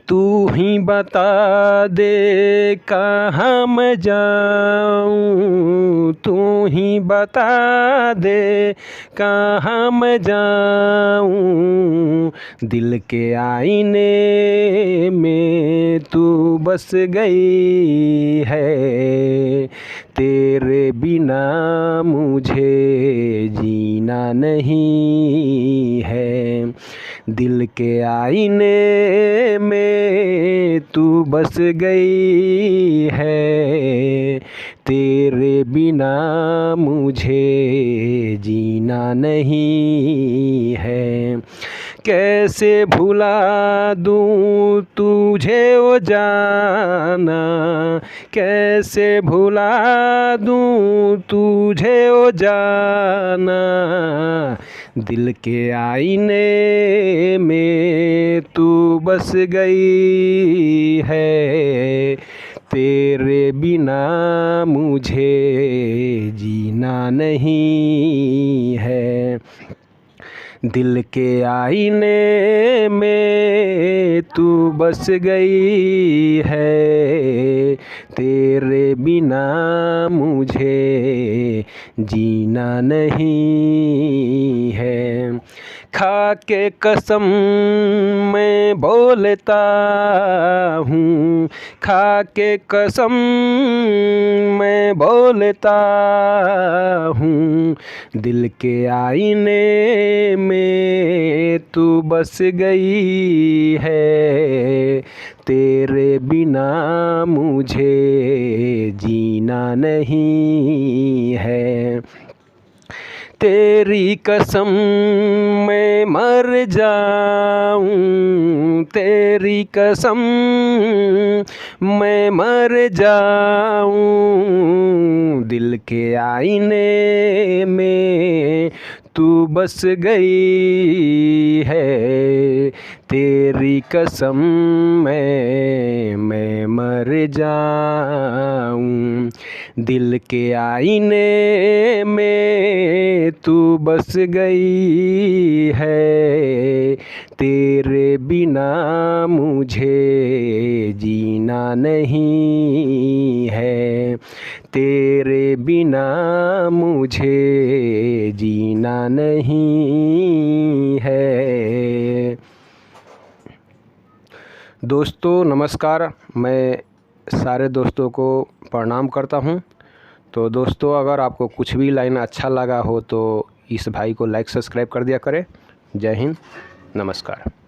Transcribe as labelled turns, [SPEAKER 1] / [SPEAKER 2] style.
[SPEAKER 1] तू ही बता दे कहाँ मैं जाऊँ, तू ही बता दे कहाँ मैं जाऊँ। दिल के आईने में तू बस गई है, तेरे बिना मुझे जीना नहीं है। दिल के आईने में तू बस गई है, तेरे बिना मुझे जीना नहीं है। कैसे भुला दूँ तुझे ओ जाना, कैसे भुला दूँ तुझे ओ जाना। दिल के आईने में तू बस गई है, तेरे बिना मुझे जीना नहीं है। दिल के आईने में तू बस गई है, तेरे बिना मुझे जीना नहीं है। खा के कसम मैं बोलता हूँ, खा के कसम मैं बोलता हूँ। दिल के आईने में तू बस गई है, तेरे बिना मुझे जीना नहीं है। तेरी कसम मैं मर जाऊँ, तेरी कसम मैं मर जाऊँ। दिल के आईने में तू बस गई है, तेरी कसम मैं मर जाऊँ। दिल के आईने में तू बस गई है, तेरे बिना मुझे जीना नहीं है। तेरे बिना मुझे जीना नहीं है। दोस्तों नमस्कार, मैं सारे दोस्तों को प्रणाम करता हूँ। तो दोस्तों अगर आपको कुछ भी लाइन अच्छा लगा हो तो इस भाई को लाइक सब्सक्राइब कर दिया करें। जय हिंद, नमस्कार।